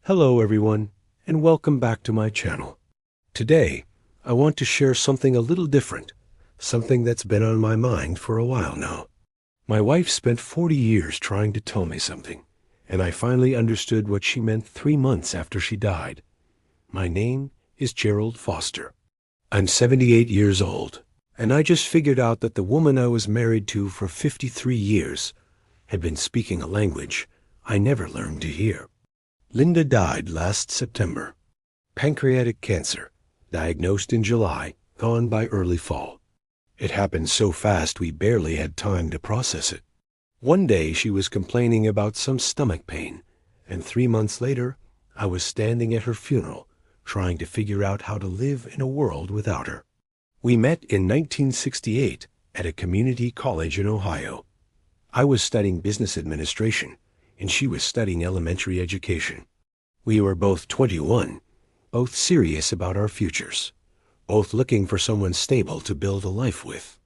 Hello everyone, and welcome back to my channel. Today, I want to share something a little different, something that's been on my mind for a while now. My wife spent 40 years trying to tell me something, and I finally understood what she meant 3 months after she died. My name is Gerald Foster. I'm 78 years old, and I just figured out that the woman I was married to for 53 years had been speaking a language I never learned to hear. Linda died last September. Pancreatic cancer, diagnosed in July, gone by early fall. It happened so fast we barely had time to process it. One day she was complaining about some stomach pain, and 3 months later I was standing at her funeral, trying to figure out how to live in a world without her. We met in 1968 at a community college in Ohio. I was studying business administration, and she was studying elementary education. We were both 21, both serious about our futures, both looking for someone stable to build a life with.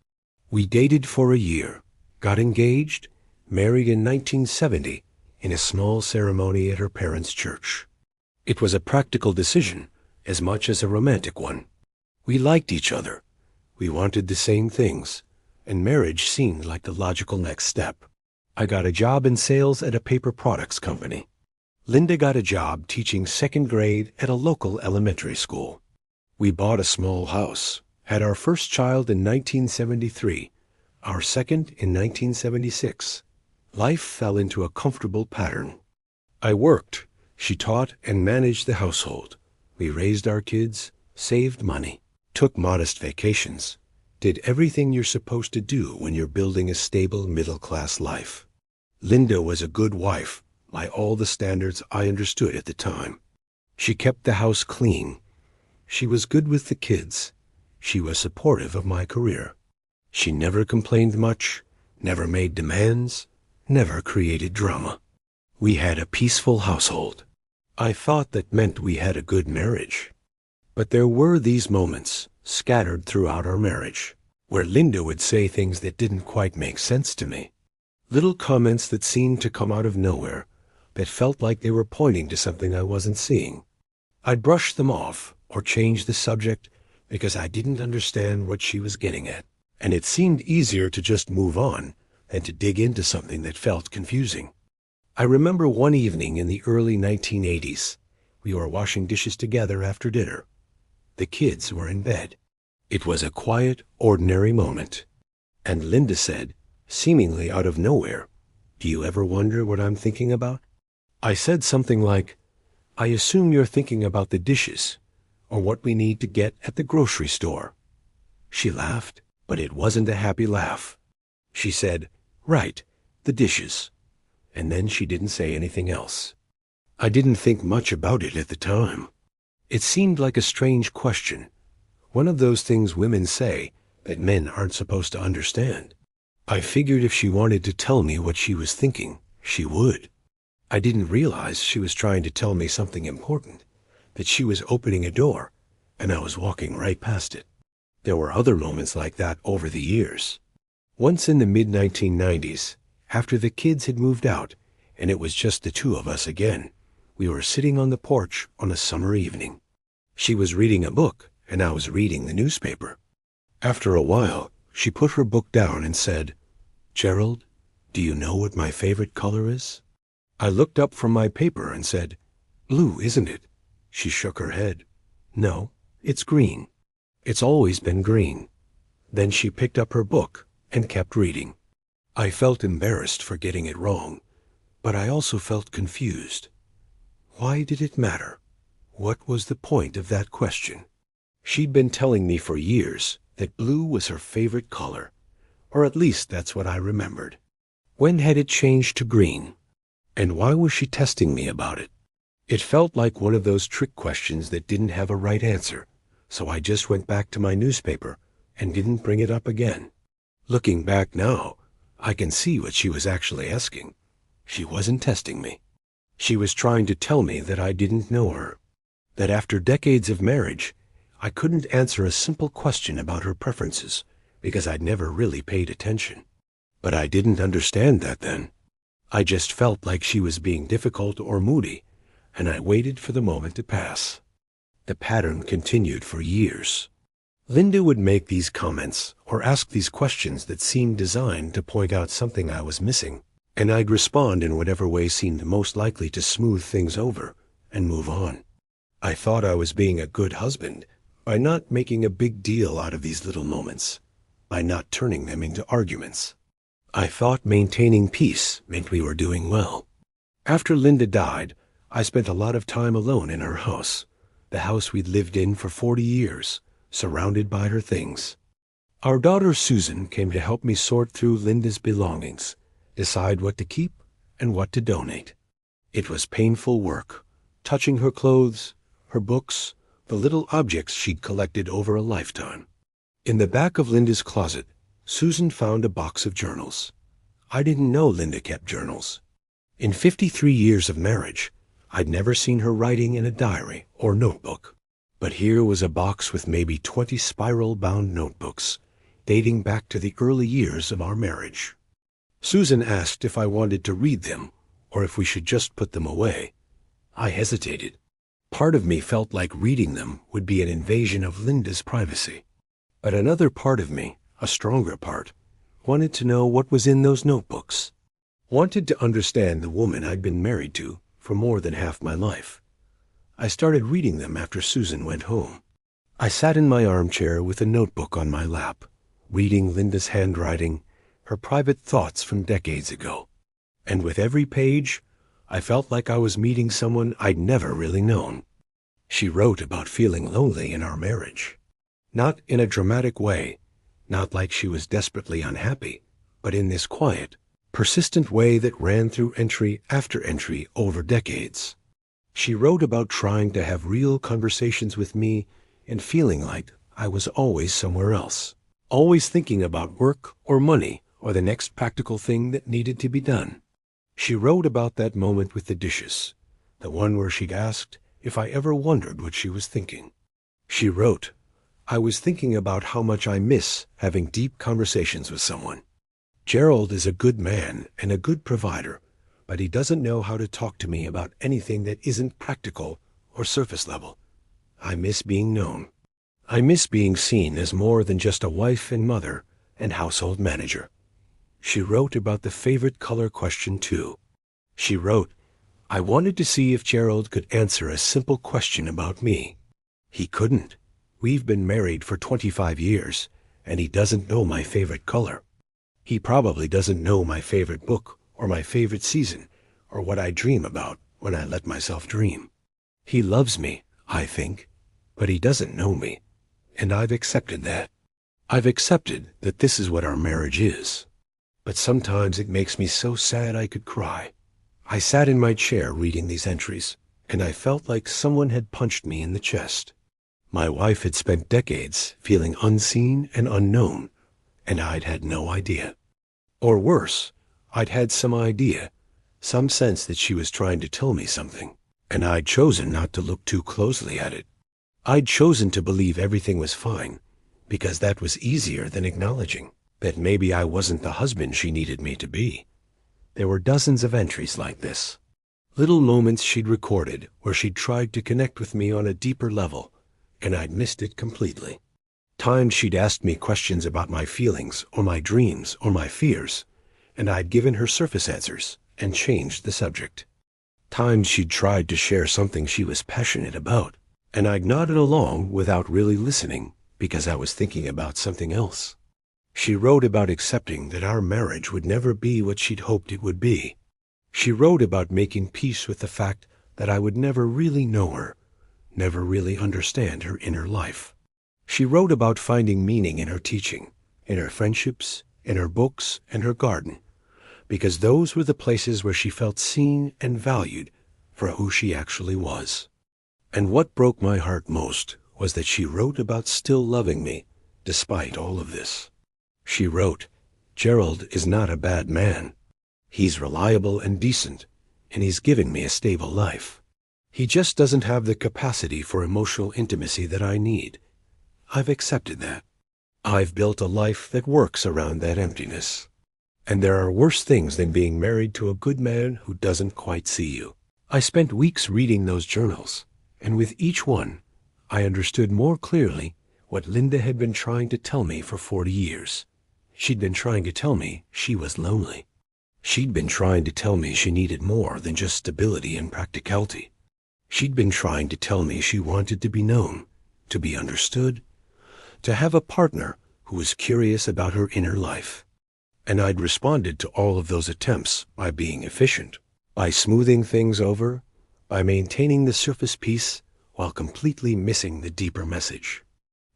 We dated for a year, got engaged, married in 1970 in a small ceremony at her parents' church. It was a practical decision as much as a romantic one. We liked each other. We wanted the same things, and marriage seemed like the logical next step. I got a job in sales at a paper products company. Linda got a job teaching second grade at a local elementary school. We bought a small house, had our first child in 1973, our second in 1976. Life fell into a comfortable pattern. I worked, she taught and managed the household. We raised our kids, saved money, took modest vacations, did everything you're supposed to do when you're building a stable middle-class life. Linda was a good wife by all the standards I understood at the time. She kept the house clean. She was good with the kids. She was supportive of my career. She never complained much, never made demands, never created drama. We had a peaceful household. I thought that meant we had a good marriage. But there were these moments, scattered throughout our marriage, where Linda would say things that didn't quite make sense to me. Little comments that seemed to come out of nowhere, that felt like they were pointing to something I wasn't seeing. I'd brush them off or change the subject because I didn't understand what she was getting at, and it seemed easier to just move on than to dig into something that felt confusing. I remember one evening in the early 1980s, we were washing dishes together after dinner. The kids were in bed. It was a quiet, ordinary moment, and Linda said, seemingly out of nowhere, "Do you ever wonder what I'm thinking about?" I said something like, "I assume you're thinking about the dishes, or what we need to get at the grocery store." She laughed, but it wasn't a happy laugh. She said, "Right, the dishes." And then she didn't say anything else. I didn't think much about it at the time. It seemed like a strange question, one of those things women say that men aren't supposed to understand. I figured if she wanted to tell me what she was thinking, she would. I didn't realize she was trying to tell me something important, that she was opening a door, and I was walking right past it. There were other moments like that over the years. Once in the mid-1990s, after the kids had moved out, and it was just the two of us again, we were sitting on the porch on a summer evening. She was reading a book, and I was reading the newspaper. After a while, she put her book down and said, "Gerald, do you know what my favorite color is?" I looked up from my paper and said, "Blue, isn't it?" She shook her head. "No, it's green. It's always been green." Then she picked up her book and kept reading. I felt embarrassed for getting it wrong, but I also felt confused. Why did it matter? What was the point of that question? She'd been telling me for years that blue was her favorite color, or at least that's what I remembered. When had it changed to green? And why was she testing me about it? It felt like one of those trick questions that didn't have a right answer, so I just went back to my newspaper and didn't bring it up again. Looking back now, I can see what she was actually asking. She wasn't testing me. She was trying to tell me that I didn't know her, that after decades of marriage, I couldn't answer a simple question about her preferences because I'd never really paid attention. But I didn't understand that then. I just felt like she was being difficult or moody, and I waited for the moment to pass. The pattern continued for years. Linda would make these comments or ask these questions that seemed designed to point out something I was missing, and I'd respond in whatever way seemed most likely to smooth things over and move on. I thought I was being a good husband by not making a big deal out of these little moments, by not turning them into arguments. I thought maintaining peace meant we were doing well. After Linda died, I spent a lot of time alone in her house, the house we'd lived in for 40 years, surrounded by her things. Our daughter Susan came to help me sort through Linda's belongings, decide what to keep and what to donate. It was painful work, touching her clothes, her books, the little objects she'd collected over a lifetime. In the back of Linda's closet, Susan found a box of journals. I didn't know Linda kept journals. In 53 years of marriage, I'd never seen her writing in a diary or notebook. But here was a box with maybe 20 spiral-bound notebooks, dating back to the early years of our marriage. Susan asked if I wanted to read them, or if we should just put them away. I hesitated. Part of me felt like reading them would be an invasion of Linda's privacy. But another part of me, a stronger part, wanted to know what was in those notebooks. Wanted to understand the woman I'd been married to for more than half my life. I started reading them after Susan went home. I sat in my armchair with a notebook on my lap, reading Linda's handwriting, her private thoughts from decades ago. And with every page, I felt like I was meeting someone I'd never really known. She wrote about feeling lonely in our marriage. Not in a dramatic way, not like she was desperately unhappy, but in this quiet, persistent way that ran through entry after entry over decades. She wrote about trying to have real conversations with me and feeling like I was always somewhere else, always thinking about work or money or the next practical thing that needed to be done. She wrote about that moment with the dishes, the one where she'd asked if I ever wondered what she was thinking. She wrote, "I was thinking about how much I miss having deep conversations with someone. Gerald is a good man and a good provider, but he doesn't know how to talk to me about anything that isn't practical or surface level. I miss being known. I miss being seen as more than just a wife and mother and household manager." She wrote about the favorite color question too. She wrote, "I wanted to see if Gerald could answer a simple question about me. He couldn't. We've been married for 25 years, and he doesn't know my favorite color. He probably doesn't know my favorite book or my favorite season or what I dream about when I let myself dream. He loves me, I think, but he doesn't know me, and I've accepted that. I've accepted that this is what our marriage is. But sometimes it makes me so sad I could cry." I sat in my chair reading these entries, and I felt like someone had punched me in the chest. My wife had spent decades feeling unseen and unknown, and I'd had no idea. Or worse, I'd had some idea, some sense that she was trying to tell me something, and I'd chosen not to look too closely at it. I'd chosen to believe everything was fine, because that was easier than acknowledging that maybe I wasn't the husband she needed me to be. There were dozens of entries like this, little moments she'd recorded where she'd tried to connect with me on a deeper level, and I'd missed it completely. Times she'd asked me questions about my feelings or my dreams or my fears, and I'd given her surface answers and changed the subject. Times she'd tried to share something she was passionate about, and I'd nodded along without really listening because I was thinking about something else. She wrote about accepting that our marriage would never be what she'd hoped it would be. She wrote about making peace with the fact that I would never really know her, never really understand her inner life. She wrote about finding meaning in her teaching, in her friendships, in her books, and her garden, because those were the places where she felt seen and valued for who she actually was. And what broke my heart most was that she wrote about still loving me, despite all of this. She wrote, "Gerald is not a bad man. He's reliable and decent, and he's giving me a stable life. He just doesn't have the capacity for emotional intimacy that I need. I've accepted that. I've built a life that works around that emptiness. And there are worse things than being married to a good man who doesn't quite see you. I spent weeks reading those journals, and with each one, I understood more clearly what Linda had been trying to tell me for 40 years. She'd been trying to tell me she was lonely. She'd been trying to tell me she needed more than just stability and practicality. She'd been trying to tell me she wanted to be known, to be understood, to have a partner who was curious about her inner life. And I'd responded to all of those attempts by being efficient, by smoothing things over, by maintaining the surface peace while completely missing the deeper message.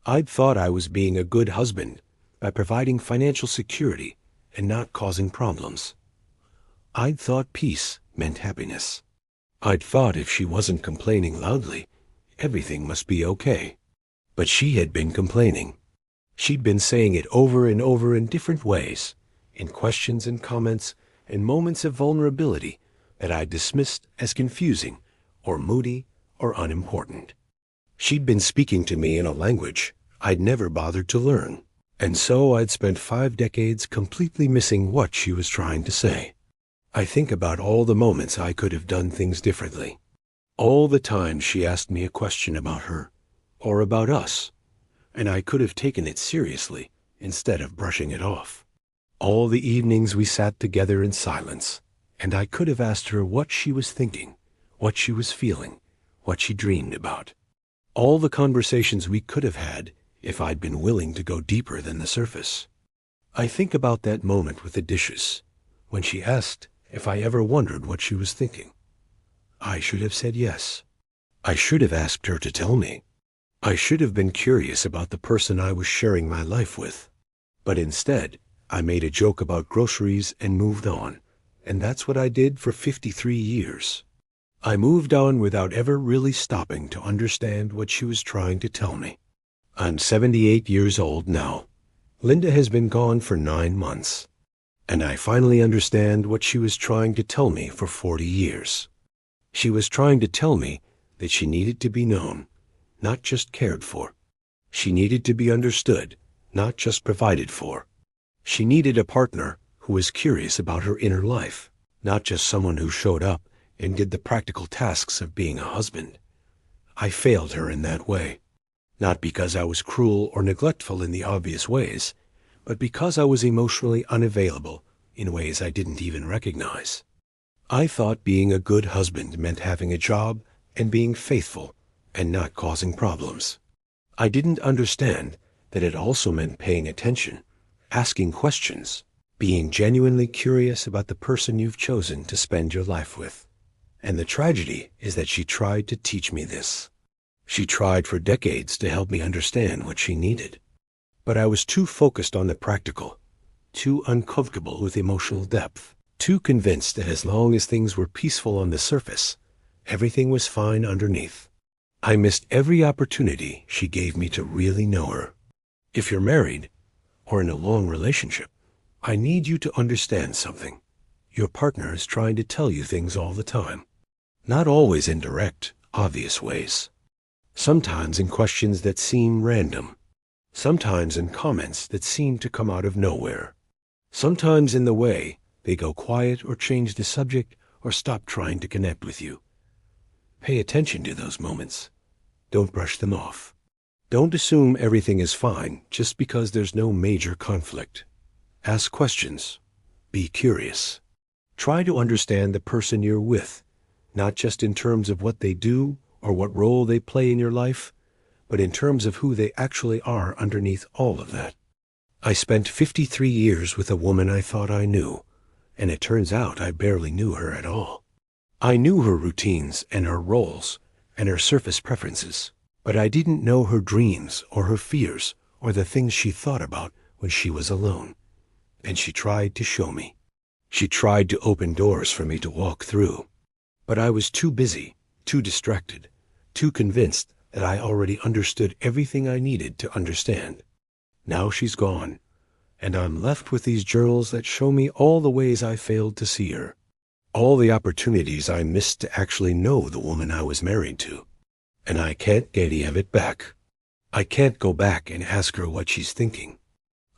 I'd thought I was being a good husband by providing financial security and not causing problems. I'd thought peace meant happiness. I'd thought if she wasn't complaining loudly, everything must be okay. But she had been complaining. She'd been saying it over and over in different ways, in questions and comments and moments of vulnerability that I dismissed as confusing or moody or unimportant. She'd been speaking to me in a language I'd never bothered to learn, and so I'd spent 5 decades completely missing what she was trying to say. I think about all the moments I could have done things differently. All the times she asked me a question about her, or about us, and I could have taken it seriously instead of brushing it off. All the evenings we sat together in silence, and I could have asked her what she was thinking, what she was feeling, what she dreamed about. All the conversations we could have had if I'd been willing to go deeper than the surface. I think about that moment with the dishes, when she asked if I ever wondered what she was thinking. I should have said yes. I should have asked her to tell me. I should have been curious about the person I was sharing my life with. But instead, I made a joke about groceries and moved on, and that's what I did for 53 years. I moved on without ever really stopping to understand what she was trying to tell me. I'm 78 years old now. Linda has been gone for 9 months, and I finally understand what she was trying to tell me for 40 years. She was trying to tell me that she needed to be known, not just cared for. She needed to be understood, not just provided for. She needed a partner who was curious about her inner life, not just someone who showed up and did the practical tasks of being a husband. I failed her in that way, not because I was cruel or neglectful in the obvious ways, but because I was emotionally unavailable in ways I didn't even recognize. I thought being a good husband meant having a job and being faithful and not causing problems. I didn't understand that it also meant paying attention, asking questions, being genuinely curious about the person you've chosen to spend your life with. And the tragedy is that she tried to teach me this. She tried for decades to help me understand what she needed. But I was too focused on the practical, too uncomfortable with emotional depth, too convinced that as long as things were peaceful on the surface, everything was fine underneath. I missed every opportunity she gave me to really know her. If you're married, or in a long relationship, I need you to understand something. Your partner is trying to tell you things all the time. Not always in direct, obvious ways. Sometimes in questions that seem random. Sometimes in comments that seem to come out of nowhere. Sometimes in the way they go quiet or change the subject or stop trying to connect with you. Pay attention to those moments. Don't brush them off. Don't assume everything is fine just because there's no major conflict. Ask questions. Be curious. Try to understand the person you're with, not just in terms of what they do or what role they play in your life, but in terms of who they actually are underneath all of that. I spent 53 years with a woman I thought I knew, and it turns out I barely knew her at all. I knew her routines and her roles and her surface preferences, but I didn't know her dreams or her fears or the things she thought about when she was alone. And she tried to show me. She tried to open doors for me to walk through. But I was too busy, too distracted, too convinced that I already understood everything I needed to understand. Now she's gone, and I'm left with these journals that show me all the ways I failed to see her, all the opportunities I missed to actually know the woman I was married to. And I can't get any of it back. I can't go back and ask her what she's thinking.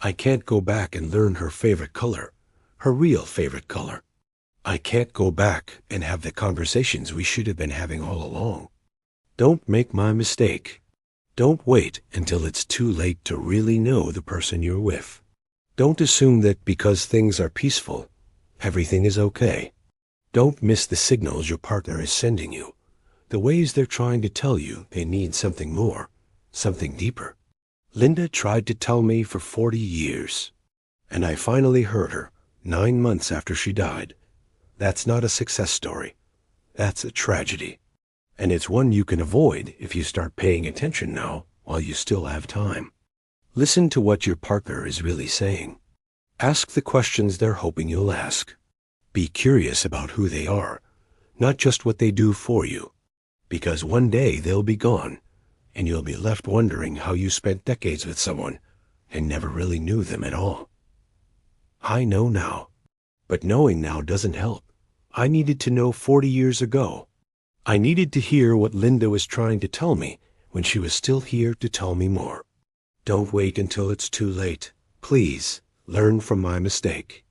I can't go back and learn her favorite color, her real favorite color. I can't go back and have the conversations we should have been having all along. Don't make my mistake. Don't wait until it's too late to really know the person you're with. Don't assume that because things are peaceful, everything is okay. Don't miss the signals your partner is sending you, the ways they're trying to tell you they need something more, something deeper. Linda tried to tell me for 40 years, and I finally heard her 9 months after she died. That's not a success story. That's a tragedy. And it's one you can avoid if you start paying attention now while you still have time. Listen to what your partner is really saying. Ask the questions they're hoping you'll ask. Be curious about who they are, not just what they do for you. Because one day they'll be gone, and you'll be left wondering how you spent decades with someone and never really knew them at all. I know now, but knowing now doesn't help. I needed to know 40 years ago. I needed to hear what Linda was trying to tell me when she was still here to tell me more. Don't wait until it's too late. Please, learn from my mistake.